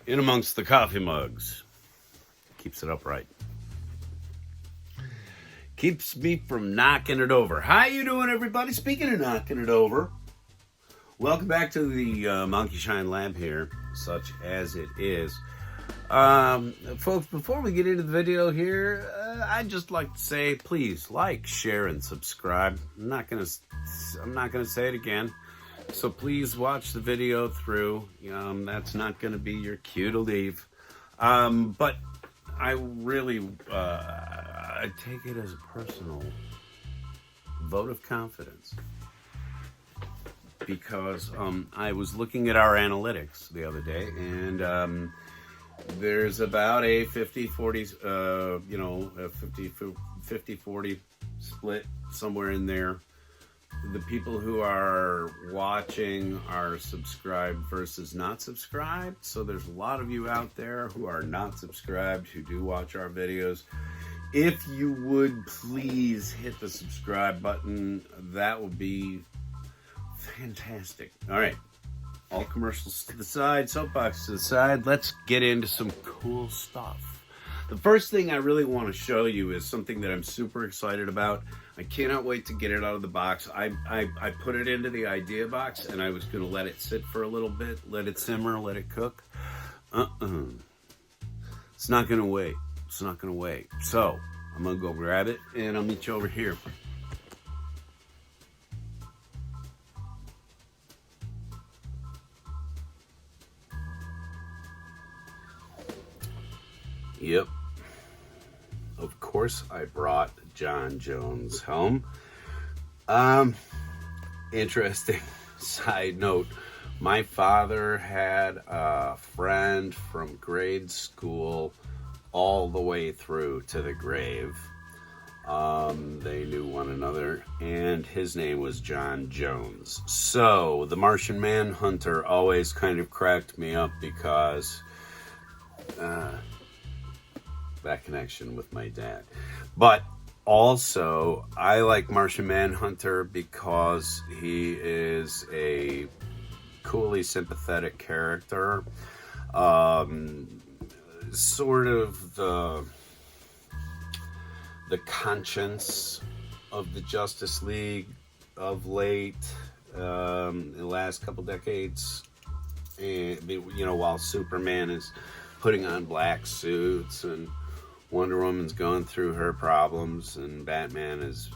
in amongst the coffee mugs. Keeps it upright. Keeps me from knocking it over. How you doing, everybody? Speaking of knocking it over, welcome back to the Monkey Shine Lab here, such as it is. Folks, before we get into the video here, I'd just like to say, please like, share, and subscribe. I'm not gonna say it again. So please watch the video through. That's not gonna be your cue to leave. But I really, I take it as a personal vote of confidence. Because I was looking at our analytics the other day, and there's about a 50-40, a 50-40 split somewhere in there. The people who are watching are subscribed versus not subscribed. So there's a lot of you out there who are not subscribed who do watch our videos. If you would please hit the subscribe button, that would be fantastic. All right, all commercials to the side, soapbox to the side. Let's get into some cool stuff. The first thing I really want to show you is something that I'm super excited about. I cannot wait to get it out of the box. I put it into the idea box, and I was going to let it sit for a little bit, let it simmer, let it cook. It's not going to wait. It's not going to wait. So I'm going to go grab it, and I'll meet you over here. Yep. Of course, I brought John Jones home. Interesting side note. My father had a friend from grade school all the way through to the grave. They knew one another, and his name was John Jones. So, the Martian Manhunter always kind of cracked me up because that connection with my dad. But also, I like Martian Manhunter because he is a coolly sympathetic character. Sort of the conscience of the Justice League of late, in the last couple decades. And, while Superman is putting on black suits and Wonder Woman's going through her problems, and Batman is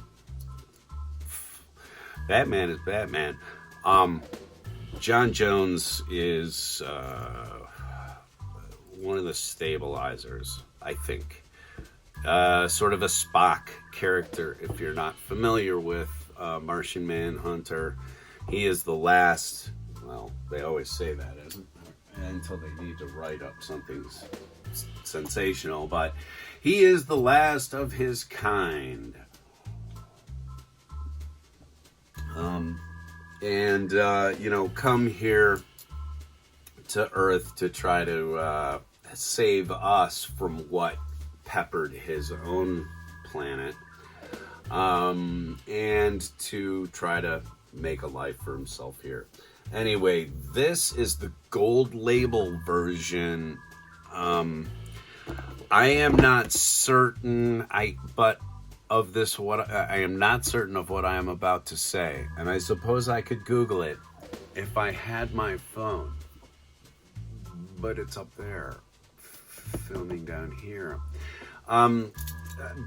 Batman. John Jones is one of the stabilizers, I think. Sort of a Spock character. If you're not familiar with Martian Manhunter, he is the last. Well, they always say that, isn't it? Until they need to write up something sensational, but he is the last of his kind. Come here to Earth to try to save us from what peppered his own planet, and to try to make a life for himself here. Anyway, this is the gold label version. I am not certain. I am not certain of what I am about to say, and I suppose I could Google it if I had my phone. But it's up there, filming down here.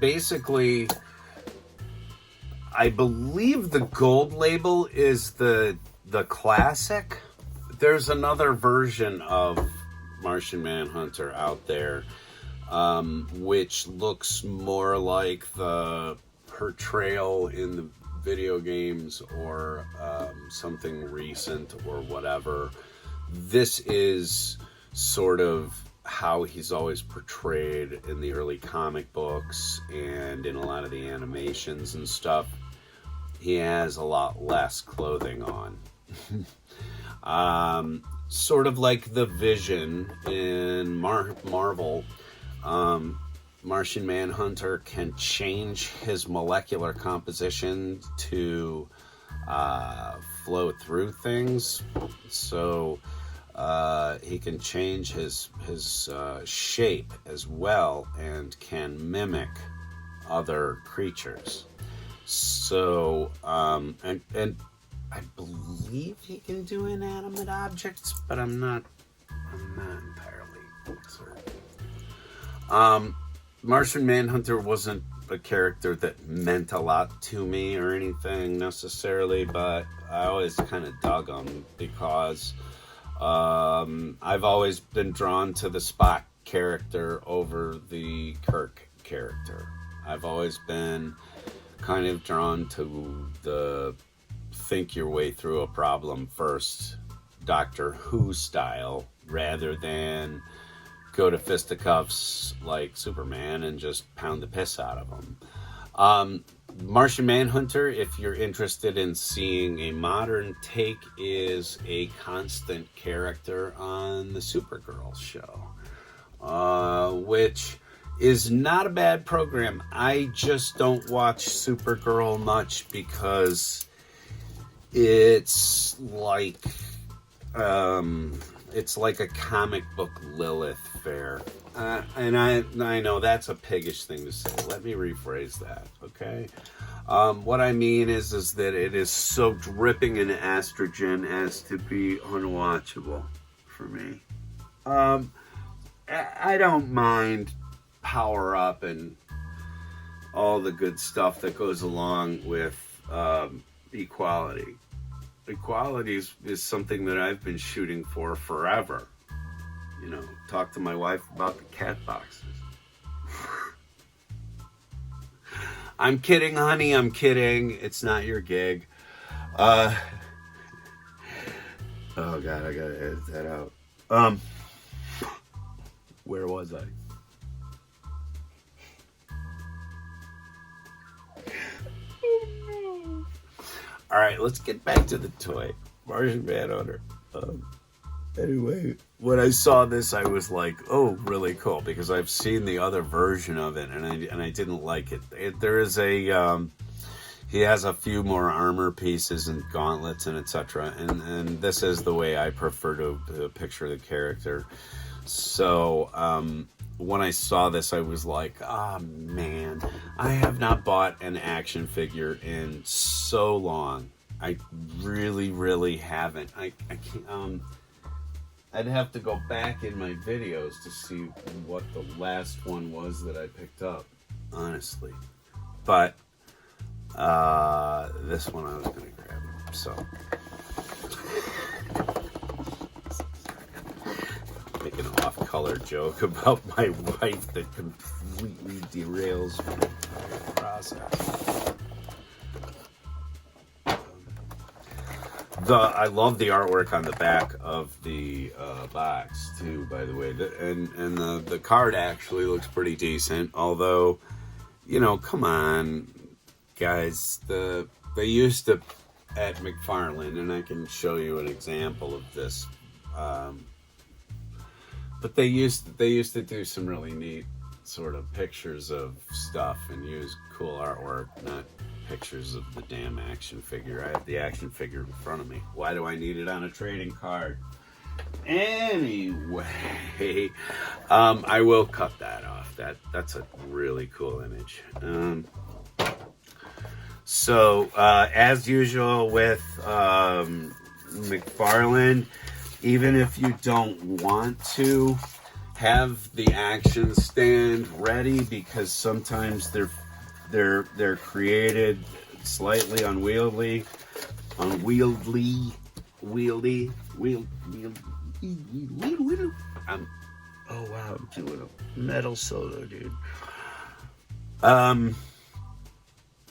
Basically, I believe the gold label is the classic. There's another version of Martian Manhunter out there, which looks more like the portrayal in the video games or something recent or whatever. This is sort of how he's always portrayed in the early comic books and in a lot of the animations and stuff. He has a lot less clothing on. Sort of like the Vision in Marvel. Martian Manhunter can change his molecular composition to flow through things. So He can change his shape as well and can mimic other creatures. So, and I believe he can do inanimate objects, but I'm not entirely certain. Martian Manhunter wasn't a character that meant a lot to me or anything necessarily, but I always kind of dug him because I've always been drawn to the Spock character over the Kirk character. I've always been kind of drawn to the think your way through a problem first, Doctor Who style, rather than go to fisticuffs like Superman and just pound the piss out of him. Martian Manhunter, if you're interested in seeing a modern take, is a constant character on the Supergirl show, which is not a bad program. I just don't watch Supergirl much because it's like a comic book Lilith fair. And I know that's a piggish thing to say. Let me rephrase that, okay? What I mean is that it is so dripping in estrogen as to be unwatchable for me. I don't mind Power Up and all the good stuff that goes along with equality. Equality is something that I've been shooting for forever. You know, talk to my wife about the cat boxes. I'm kidding, honey. I'm kidding. It's not your gig. Oh God, I gotta edit that out. Where was I? Oh no. All right, let's get back to the toy, Martian Manhunter. Anyway, when I saw this, I was like, "Oh, really cool!" Because I've seen the other version of it, and I didn't like it. There is a he has a few more armor pieces and gauntlets and etc. And this is the way I prefer to picture the character. So when I saw this, I was like, "Ah, man, I have not bought an action figure in so long. I really haven't. I can't." I'd have to go back in my videos to see what the last one was that I picked up, honestly. But this one I was going to grab. So, make an off-color joke about my wife that completely derails my entire process. I love the artwork on the back of the box too, by the way. And the card actually looks pretty decent. Although, you know, come on, guys. They used to at McFarlane, and I can show you an example of this. But they used to do some really neat sort of pictures of stuff and use cool artwork, not pictures of the damn action figure. I have the action figure in front of me. Why do I need it on a trading card? Anyway, I will cut that off. That's a really cool image. So as usual with McFarlane, even if you don't want to have the action stand ready, because sometimes they're created slightly unwieldy. Oh wow, I'm doing a metal solo, dude.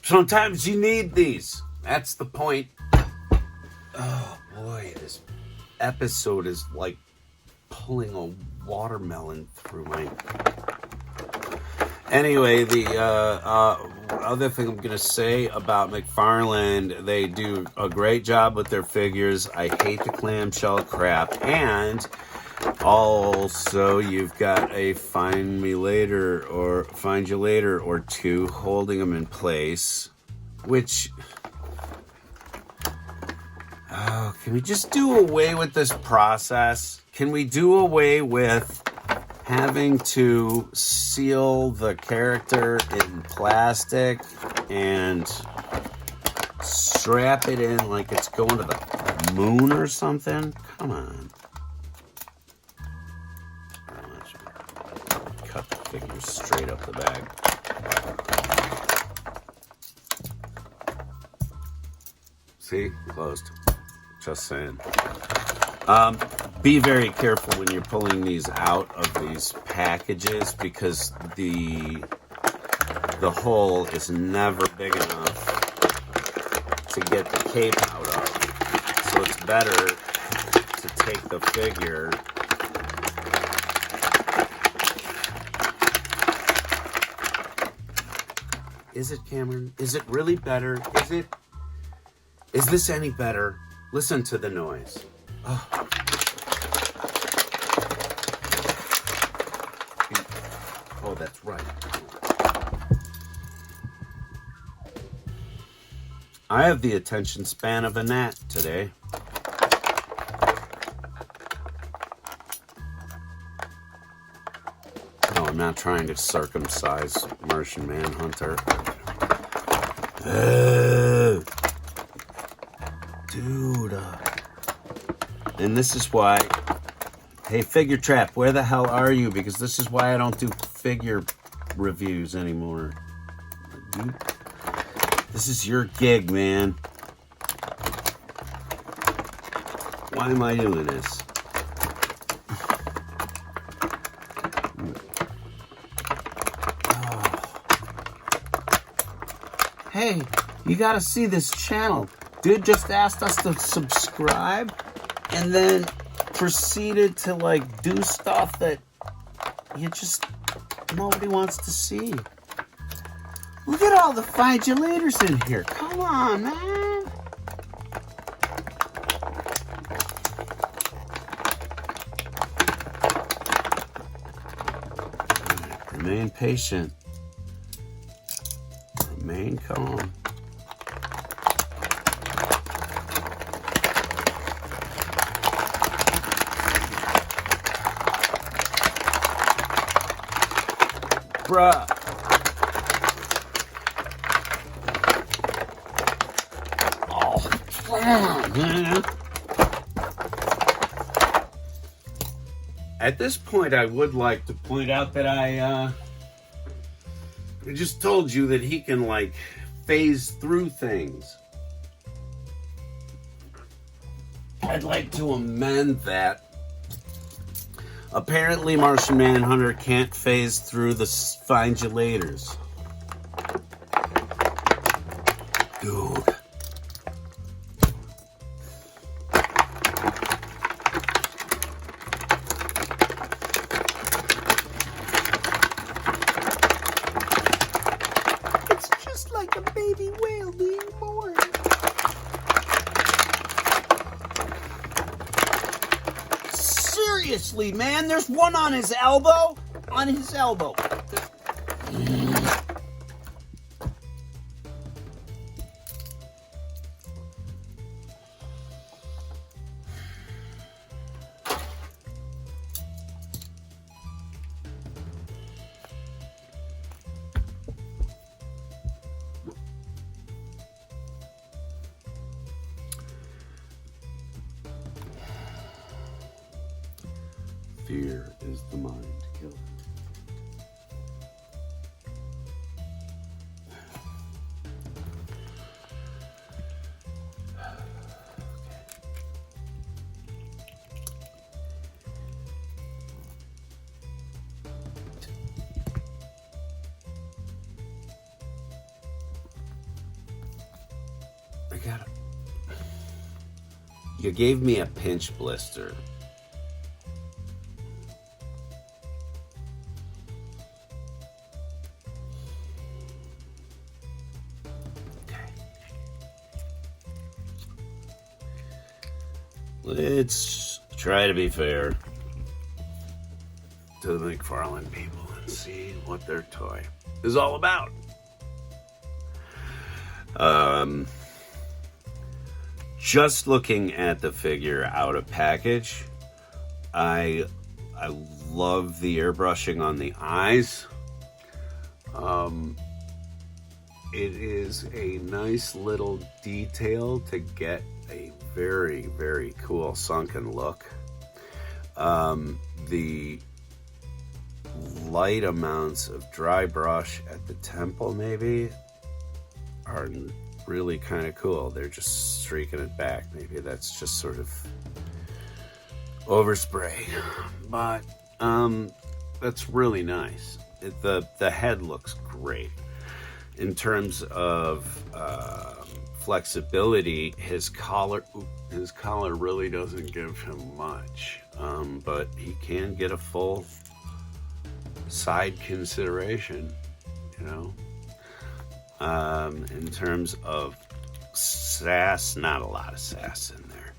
Sometimes you need these. That's the point. Oh boy, this episode is like pulling a watermelon through my... Anyway, the other thing I'm going to say about McFarlane, they do a great job with their figures. I hate the clamshell crap. And also, you've got a find you later or two holding them in place, which... Oh, can we just do away with this process? Can we do away with having to seal the character in plastic and strap it in like it's going to the moon or something? Come on. Cut the figure straight up the bag. See? Closed. Just saying. Be very careful when you're pulling these out of these packages because the hole is never big enough to get the cape out of. So it's better to take the figure Is it, Cameron? Is it really better? Is this any better? Listen to the noise. Oh. Oh, that's right. I have the attention span of a gnat today. No, I'm not trying to circumcise Martian Manhunter. Dude. And this is why... Hey, Figure Trap, where the hell are you? Because this is why I don't do figure reviews anymore. Dude, this is your gig, man. Why am I doing this? Hey, you gotta see this channel. Dude just asked us to subscribe and then proceeded to like do stuff that you just nobody wants to see. Look at all the fidulators in here. Come on, man. Remain patient. Remain calm. Bruh. Oh, come on, man. At this point, I would like to point out that I just told you that he can, like, phase through things. I'd like to amend that. Apparently, Martian Manhunter can't phase through the fidulators. Dude. It's just like a baby whale being born. Seriously, man, there's one on his elbow. On his elbow. Fear is the mind killer. I got it. You gave me a pinch blister. Let's try to be fair to the McFarlane people and see what their toy is all about. Just looking at the figure out of package, I love the airbrushing on the eyes. It is a nice little detail to get a very, very cool sunken look. The light amounts of dry brush at the temple maybe are really kind of cool. They're just streaking it back. Maybe that's just sort of overspray, but that's really nice. The head looks great. In terms of flexibility, his collar really doesn't give him much, but he can get a full side consideration, you know. In terms of sass, not a lot of sass in there.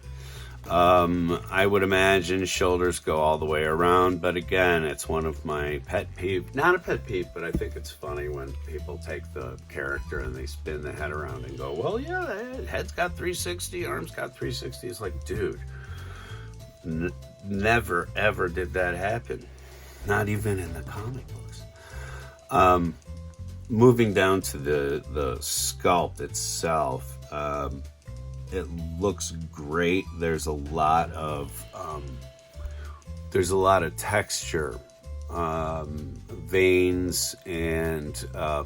I would imagine shoulders go all the way around, but again, it's one of my pet peeves. Not a pet peeve, but I think it's funny when people take the character and they spin the head around and go, well, yeah, the head's got 360, arms got 360. It's like, dude, never, ever did that happen. Not even in the comic books. Moving down to the sculpt itself, it looks great. There's a lot of texture, veins and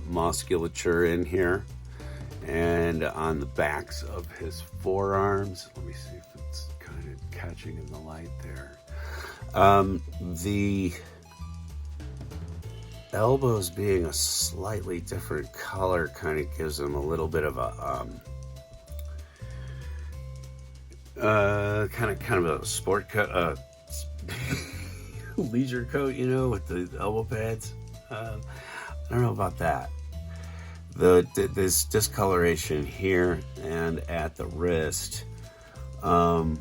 musculature in here, and on the backs of his forearms. Let me see if it's kind of catching in the light there. The elbows being a slightly different color kind of gives him a little bit of a kind of a sport coat, leisure coat, you know, with the elbow pads. I don't know about that. This discoloration here and at the wrist, the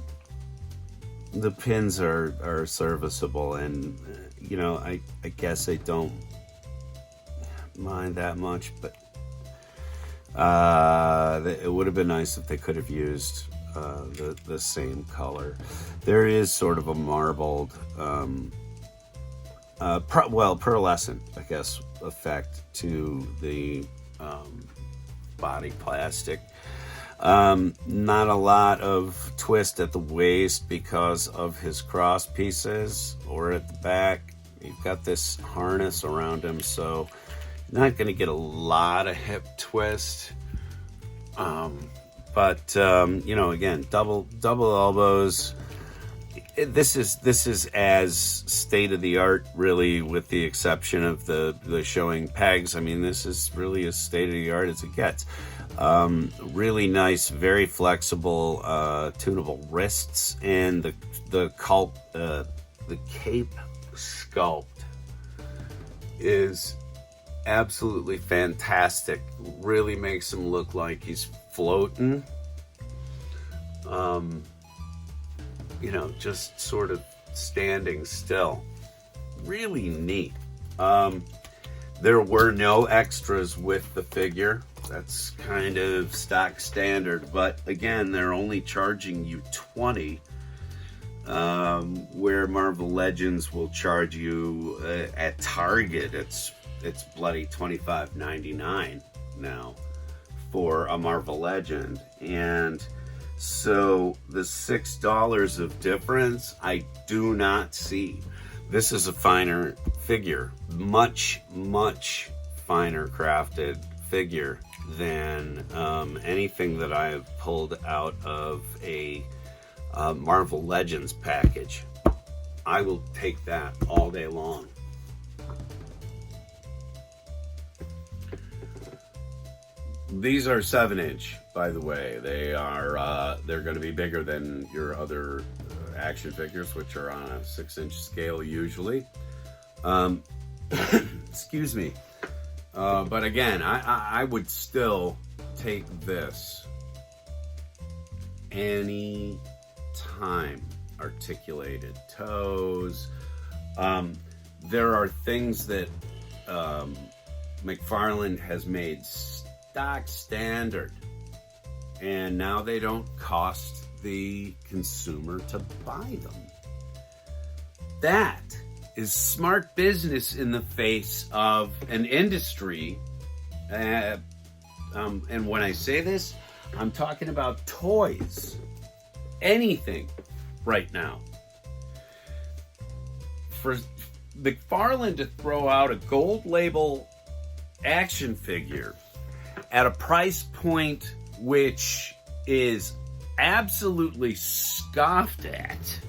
pins are serviceable, and you know, I guess I don't mind that much, but it would have been nice if they could have used the same color. There is sort of a marbled, pearlescent, I guess, effect to the body plastic. Not a lot of twist at the waist because of his cross pieces, or at the back. You've got this harness around him, so you're not going to get a lot of hip twist. But you know, again, double elbows. This is as state of the art, really, with the exception of the showing pegs. I mean, this is really as state of the art as it gets. Really nice, very flexible, tunable wrists, and the cape sculpt is absolutely fantastic. Really makes him look like he's floating. You know, just sort of standing still. Really neat. There were no extras with the figure. That's kind of stock standard, but again, they're only charging you $20, where Marvel Legends will charge you at Target. It's bloody $25.99 now for a Marvel Legend, and so the $6 of difference I do not see. This is a finer figure, much finer crafted figure than anything that I have pulled out of a Marvel Legends package. I will take that all day long. These are 7-inch, by the way. They're going to be bigger than your other action figures, which are on a 6-inch scale usually. Excuse me. But again, I would still take this any time. Articulated toes. There are things that McFarlane has made stock standard and now they don't cost the consumer to buy them. That is smart business in the face of an industry. And when I say this, I'm talking about toys. Anything right now. For McFarlane to throw out a gold label action figure at a price point which is absolutely scoffed at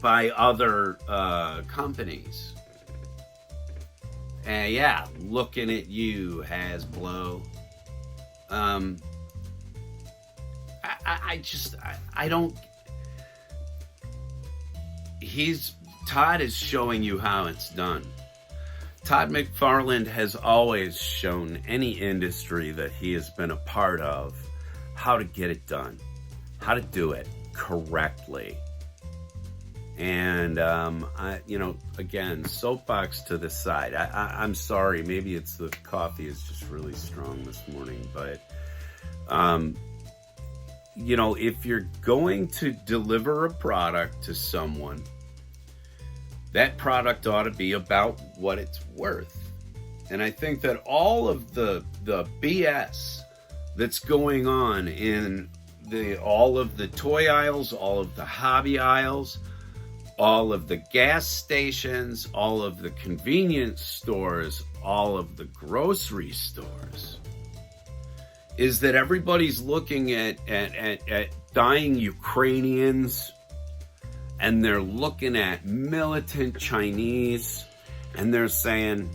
by other companies. And yeah, looking at you, Hasbro. I don't. Todd is showing you how it's done. Todd McFarlane has always shown any industry that he has been a part of how to get it done, how to do it correctly. And, again, soapbox to the side. I'm sorry, maybe it's the coffee is just really strong this morning, but, if you're going to deliver a product to someone, that product ought to be about what it's worth. And I think that all of the BS that's going on in all of the toy aisles, all of the hobby aisles, all of the gas stations, all of the convenience stores, all of the grocery stores, is that everybody's looking at dying Ukrainians, and they're looking at militant Chinese, and they're saying,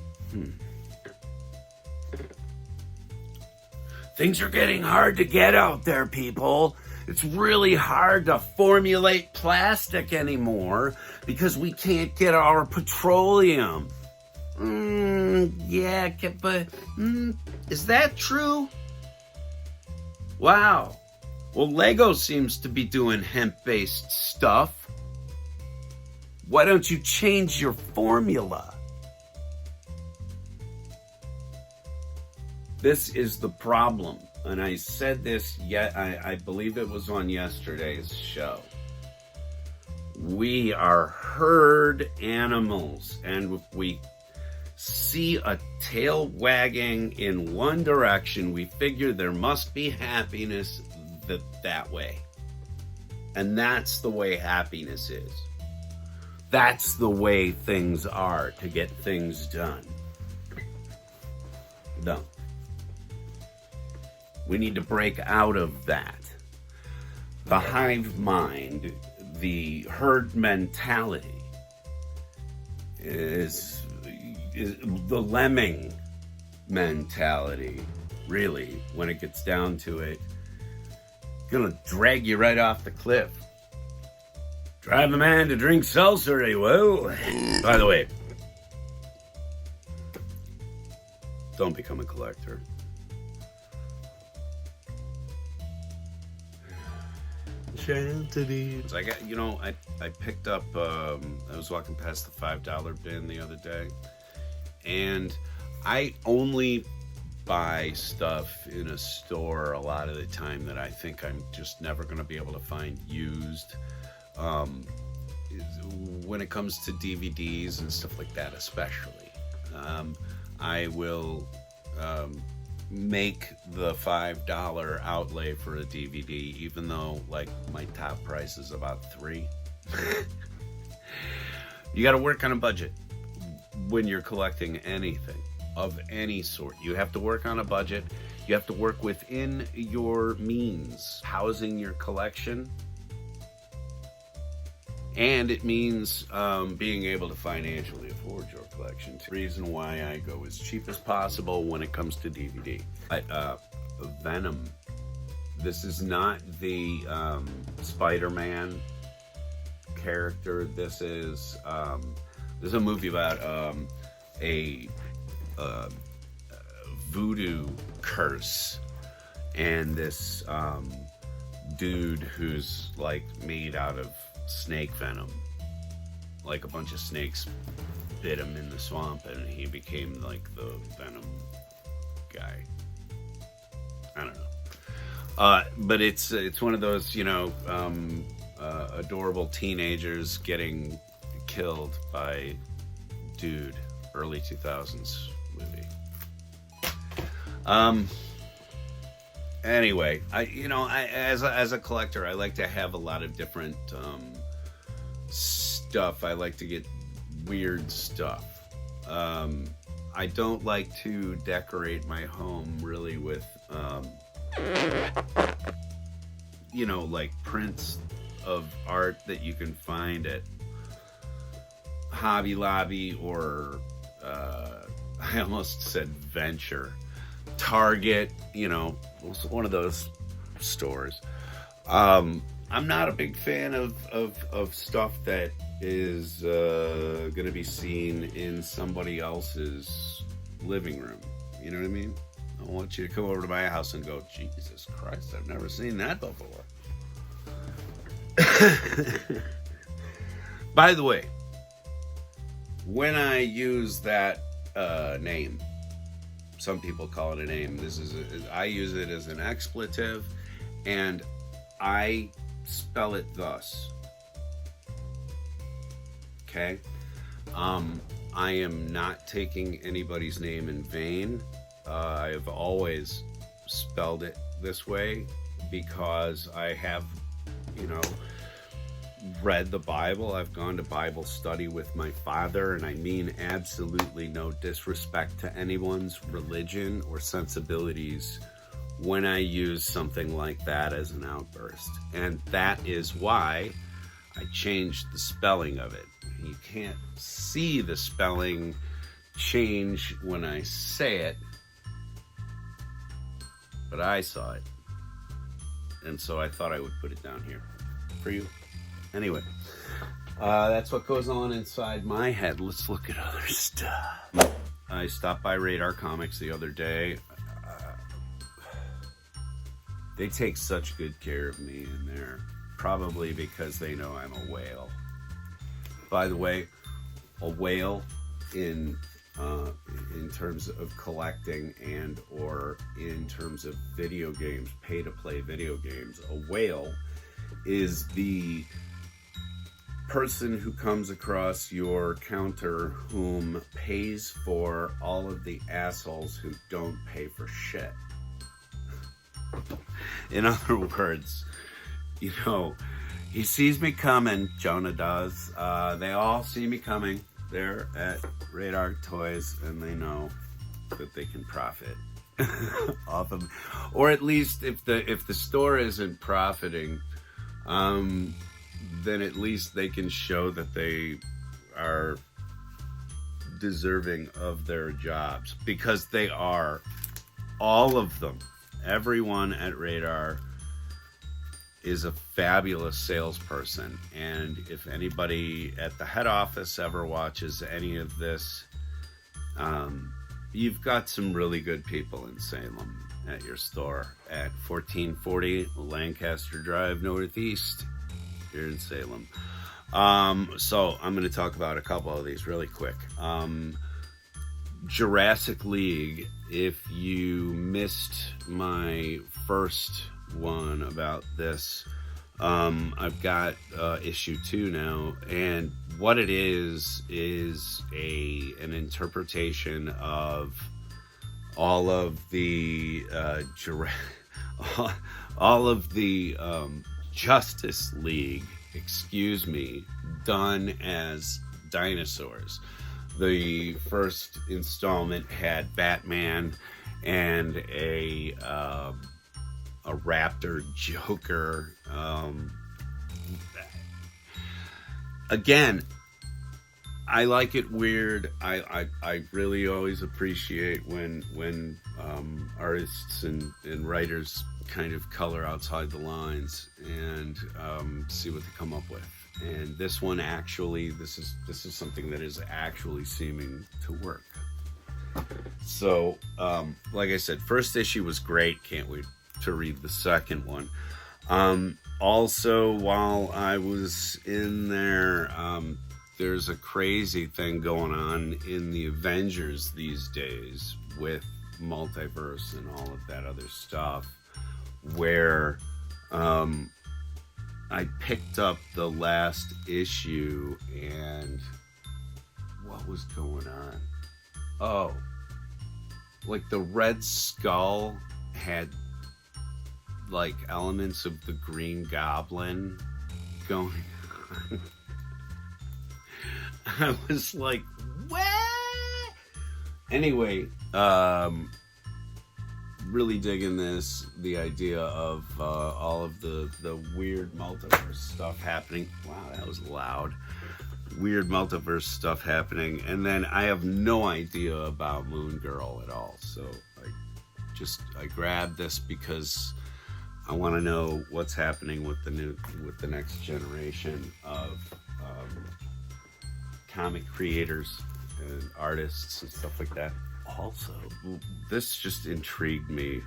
things are getting hard to get out there, people. It's really hard to formulate plastic anymore because we can't get our petroleum. But is that true? Wow. Well, Lego seems to be doing hemp-based stuff. Why don't you change your formula? This is the problem. And I said this, I believe it was on yesterday's show. We are herd animals, and if we see a tail wagging in one direction, we figure there must be happiness that way. And that's the way happiness is. That's the way things are to get things done. No. We need to break out of that. The hive mind, the herd mentality is the lemming mentality, really, when it gets down to it. Gonna drag you right off the cliff. Drive a man to drink seltzer, he will. By the way, don't become a collector. So I picked up, I was walking past the $5 bin the other day, and I only buy stuff in a store a lot of the time that I think I'm just never going to be able to find used. When it comes to DVDs and stuff like that, especially, I will make the $5 outlay for a DVD, even though like my top price is about $3. You got to work on a budget when you're collecting anything of any sort. You have to work on a budget. You have to work within your means, housing your collection. And it means being able to financially afford your collection. The reason why I go as cheap as possible when it comes to DVD. But Venom, this is not the Spider-Man character. This is a movie about a voodoo curse, and this dude who's like made out of snake venom. Like a bunch of snakes bit him in the swamp, and he became like the Venom guy. I don't know. But it's one of those, adorable teenagers getting killed by dude, early 2000s movie. Anyway, as a collector, I like to have a lot of different stuff. I like to get weird stuff. I don't like to decorate my home really with, like prints of art that you can find at Hobby Lobby or, I almost said Venture, Target, one of those stores. I'm not a big fan of stuff that is going to be seen in somebody else's living room. You know what I mean? I want you to come over to my house and go, Jesus Christ, I've never seen that before. By the way, when I use that name, some people call it a name. I use it as an expletive, and I spell it thus. Okay? I am not taking anybody's name in vain. I have always spelled it this way because I have, read the Bible. I've gone to Bible study with my father, and I mean absolutely no disrespect to anyone's religion or sensibilities when I use something like that as an outburst. And that is why I changed the spelling of it. You can't see the spelling change when I say it, but I saw it. And so I thought I would put it down here for you. Anyway, that's what goes on inside my head. Let's look at other stuff. I stopped by Radar Comics the other day. They take such good care of me in there, probably because they know I'm a whale. By the way, a whale in terms of collecting and or in terms of video games, pay-to-play video games, a whale is the person who comes across your counter whom pays for all of the assholes who don't pay for shit. In other words, he sees me coming, Jonah does. They all see me coming. They're at Radar Toys, and they know that they can profit off of, or at least if the store isn't profiting, then at least they can show that they are deserving of their jobs, because they are, all of them. Everyone at Radar is a fabulous salesperson, and if anybody at the head office ever watches any of this, you've got some really good people in Salem at your store at 1440 Lancaster Drive Northeast here in Salem. So I'm going to talk about a couple of these really quick. Jurassic League, if you missed my first one about this, I've got issue 2 now, and what it is an interpretation of all of the Justice League, done as dinosaurs. The first installment had Batman and a raptor Joker. Again, I like it weird. I really always appreciate when artists and writers kind of color outside the lines and see what they come up with. And this one actually, this is something that is actually seeming to work. So, like I said, first issue was great. Can't wait to read the second one. Also, while I was in there, there's a crazy thing going on in the Avengers these days with multiverse and all of that other stuff, where I picked up the last issue, and what was going on? Oh, like the Red Skull had like elements of the Green Goblin going on. I was like, what? Anyway, really digging this, the idea of all of the weird multiverse stuff happening. Wow, that was loud. Weird multiverse stuff happening, and then I have no idea about Moon Girl at all, so I grabbed this because I want to know what's happening with the next generation of comic creators and artists and stuff like that. Also, this just intrigued me.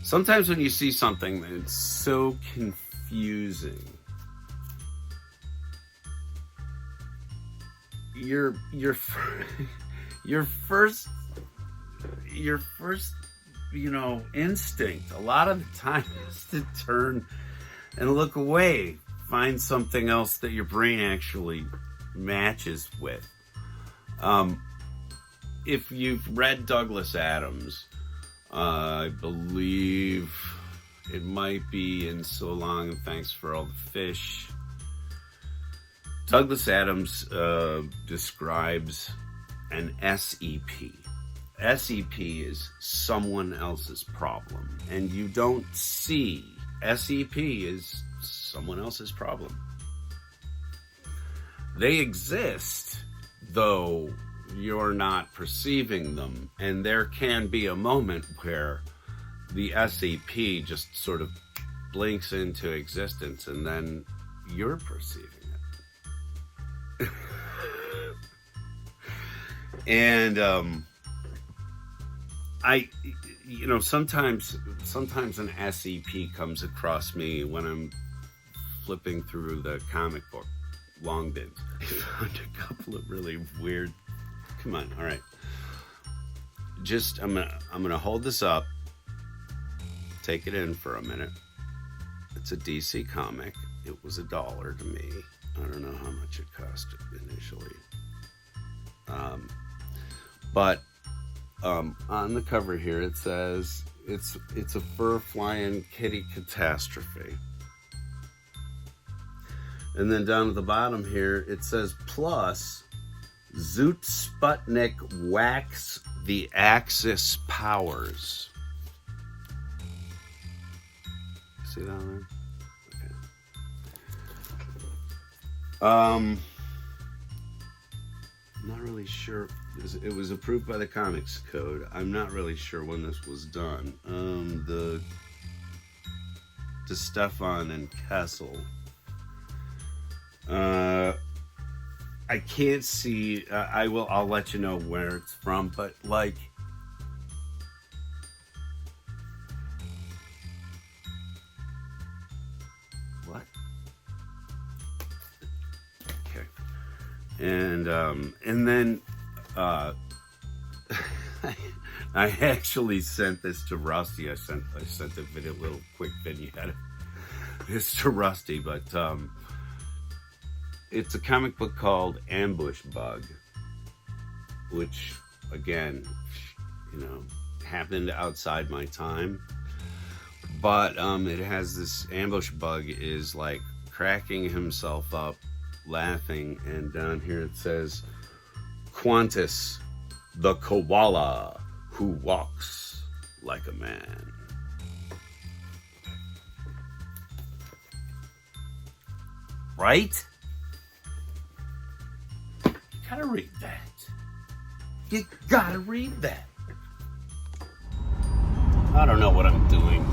Sometimes when you see something that's so confusing, your first instinct a lot of the time is to turn and look away, find something else that your brain actually matches with. If you've read Douglas Adams, I believe it might be in So Long and Thanks for All the Fish. Douglas Adams describes an SEP. SEP is someone else's problem, and you don't see SEP is someone else's problem. They exist, though you're not perceiving them, and there can be a moment where the SEP just sort of blinks into existence, and then you're perceiving it. And sometimes an SEP comes across me when I'm flipping through the comic book long bins. I found a couple of really weird. Come on, all right. I'm gonna hold this up. Take it in for a minute. It's a DC comic. It was $1 to me. I don't know how much it cost initially. But on the cover here it says it's a fur-flying kitty catastrophe. And then down at the bottom here it says plus Zoot Sputnik whacks the Axis powers. See that on there? Okay. Not really sure. It was approved by the Comics Code. I'm not really sure when this was done. To Stefan and Kessel. I can't see. I'll let you know where it's from. But like, what? Okay. And then I actually sent this to Rusty. I sent a little quick vignette of this to Rusty, but it's a comic book called Ambush Bug, which again, happened outside my time. But it has this ambush bug is like cracking himself up, laughing, and down here it says Qantas, the koala who walks like a man. Right? You gotta read that. You gotta read that. I don't know what I'm doing.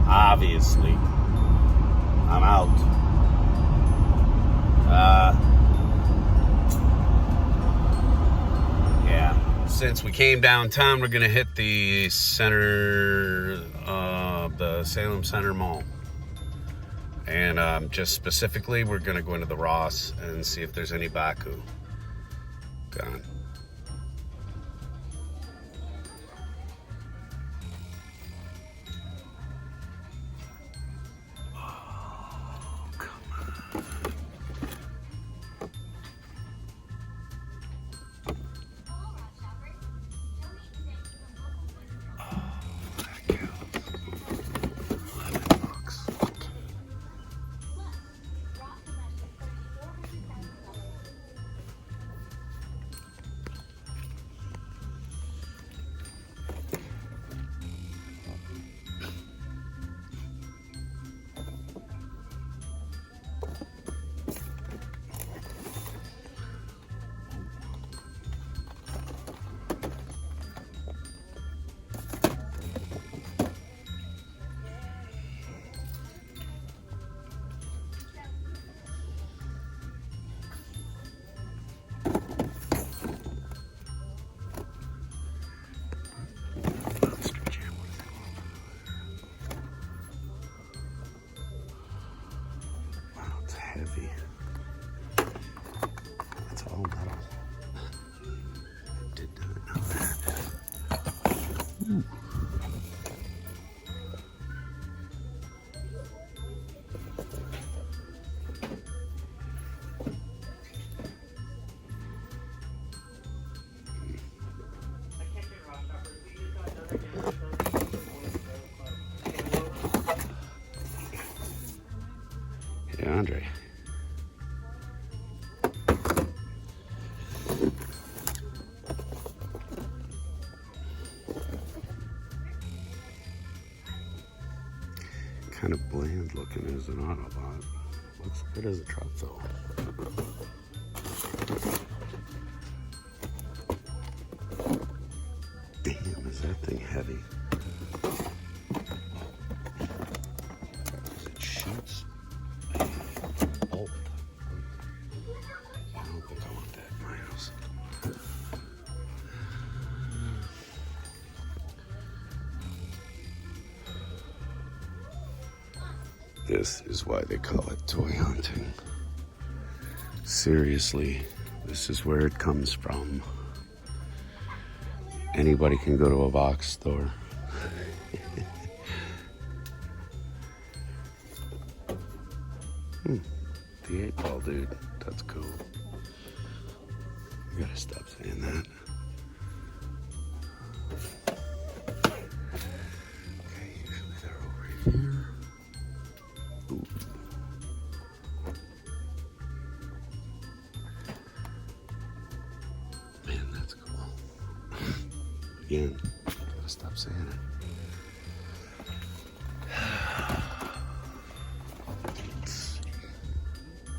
Obviously, I'm out. Yeah. Since we came downtown, we're gonna hit the center, the Salem Center Mall. And just specifically, we're gonna go into the Ross and see if there's any Baku. Gone. Heavy. It's all metal. I did not know that. Ooh. Hey, Andre. Kind of bland looking as an Autobot. Looks good as a truck though. Damn, is that thing heavy? It shoots a bolt. I don't think I want that in my house. This is why they call it toy hunting. Seriously, this is where it comes from. Anybody can go to a box store. The 8-ball, dude. That's cool. I gotta stop saying that. Okay, usually they're over here. Ooh. Man, that's cool. Again, gotta stop saying it. Let's see.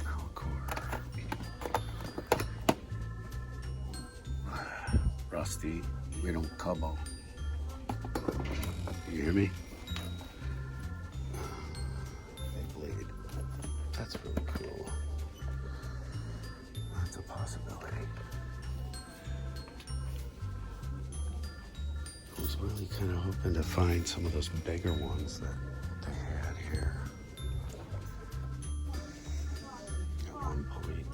Alcor. Rusty, we don't cobble. You hear me? That's really cool. That's a possibility. I was really kind of hoping to find some of those bigger ones that they had here. At one point.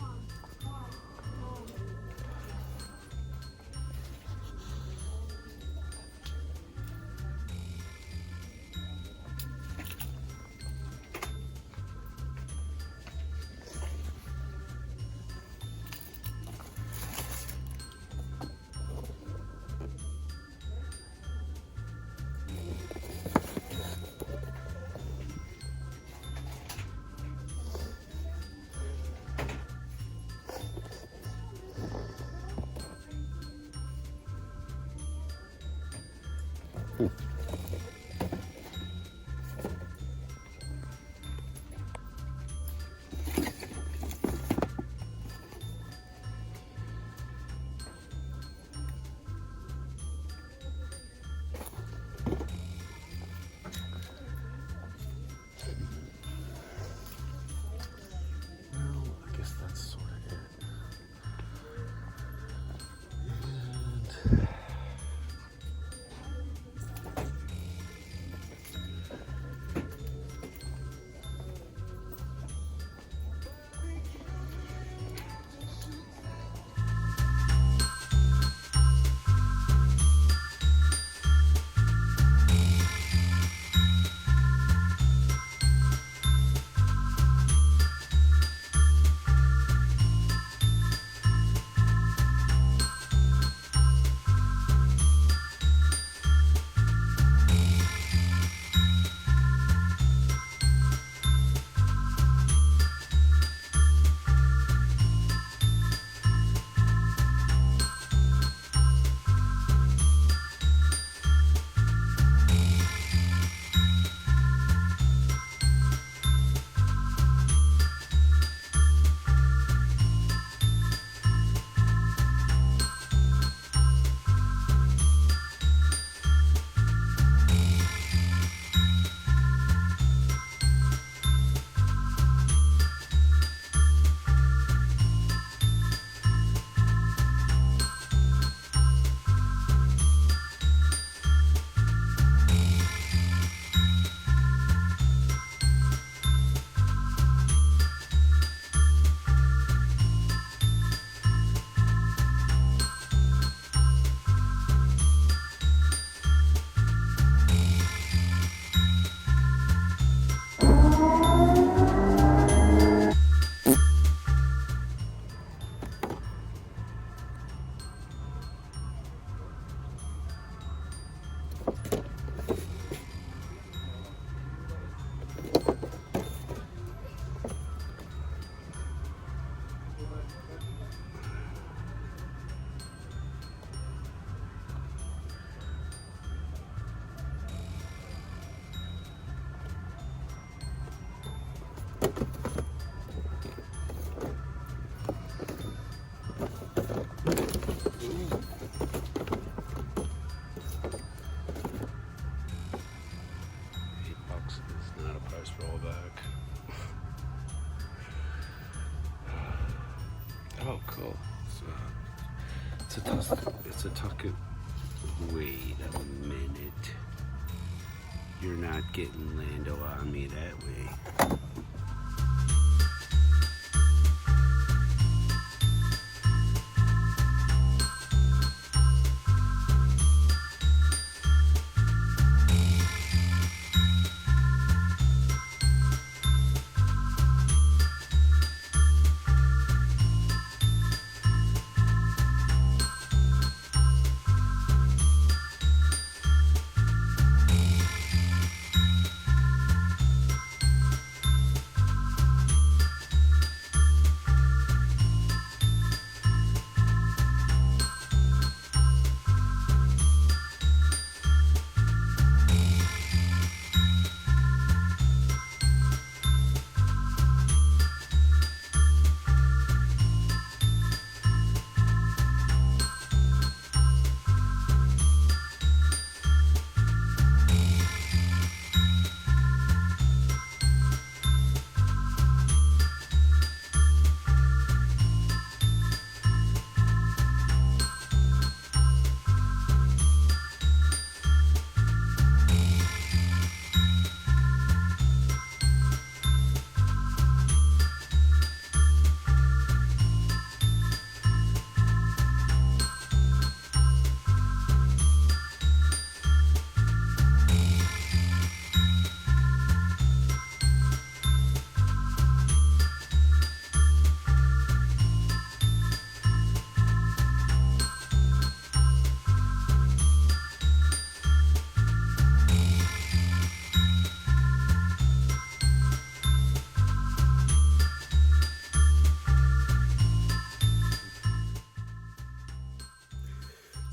Oh, cool. It's a Tucker. Wait a minute. You're not getting Lando on me that way.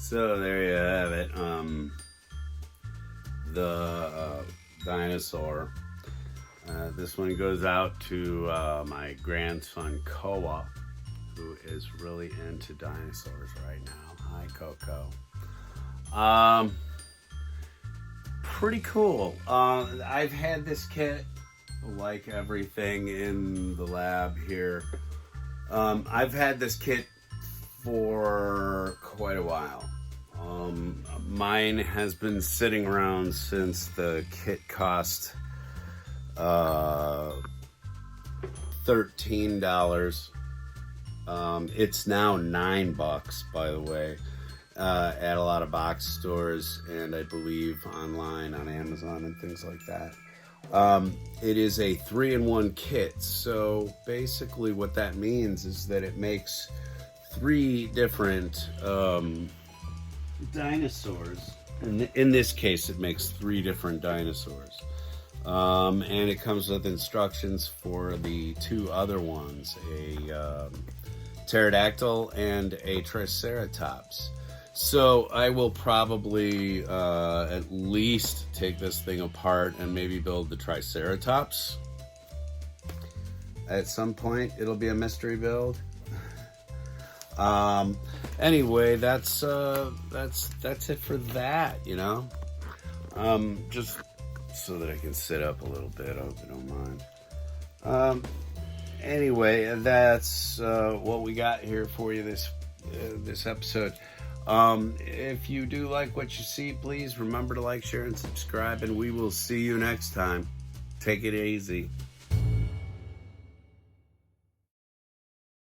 So there you have it. The dinosaur. This one goes out to my grandson Koa, who is really into dinosaurs right now. Hi, Coco. Pretty cool. I've had this kit, like everything in the lab here. I've had this kit for quite a while. Mine has been sitting around since the kit cost $13. It's now $9, by the way, at a lot of box stores, and I believe online on Amazon and things like that. It is a 3-in-1 kit. So basically what that means is that it makes 3 different dinosaurs. In this case, it makes 3 different dinosaurs. And it comes with instructions for the 2 other ones, a pterodactyl and a triceratops. So I will probably at least take this thing apart and maybe build the triceratops. At some point, it'll be a mystery build. Anyway, that's it for that, you know. Just so that I can sit up a little bit, I hope you don't mind. Anyway, that's what we got here for you this episode. If you do like what you see, please remember to like, share, and subscribe, and we will see you next time. Take it easy.